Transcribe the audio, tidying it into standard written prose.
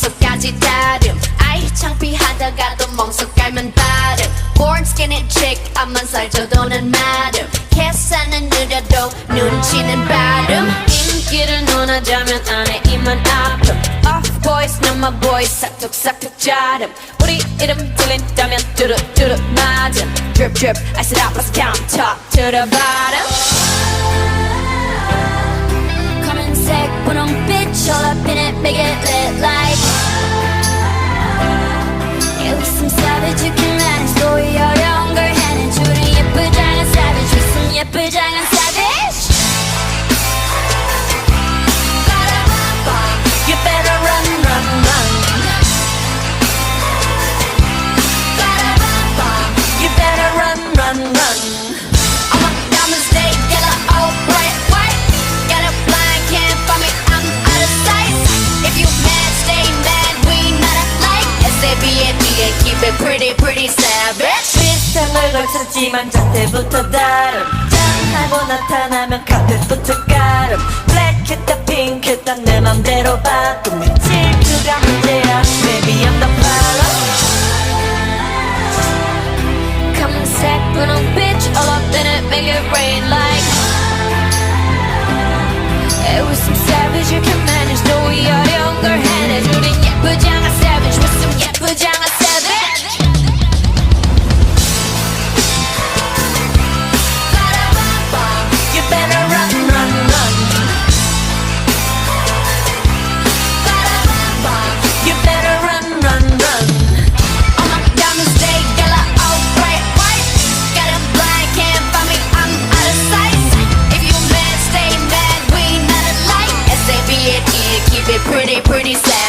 6까지 다름 아이 창피하다가도 멍석 깔면 다름 Born skinny chick 앞만 살쪄도 난 마름 계산은 느려도 눈치는 빠름 인기를 논하자면 안에 입만 아픔 Off boys, not my boys 싹둑싹둑 자름 우리 이름 들린다면 뚜루뚜루 맞음 Drip drip, I sit up, let's count top to the bottom 검은색 분홍빛 all up in it, make it lit like Yeah, with some savage you can manage though you're younger hand 줄은 예쁘장한 savage with some 예쁘장한 savage You better run, run, run You better run, run, run All my diamonds stay yellow, all bright white Got a blind, can't find me, I'm out of sight If you mad, stay mad, we not alike S-A-V-A-D-A, keep it pretty, pretty savage 비슷함을 걸쳤지만 자태부터 다름 짠하고 나타나면 카펫부터 가름 블랙했다 핑크했다 내 맘대로 바꿈 네 질투가 문제야 Baby I'm the problem 검은색 분홍빛 all up in it, make it rain like It was some savage you can manage though we are younger handed 우린 예쁘장한 savage with some 예쁘장한 savage You better run, run, run You better run, run, run All my diamonds stay yellow, all bright white Got a blind, can't find me, I'm out of sight If you mad, stay mad, we not alike S-A-V-A-D, keep it pretty, pretty sad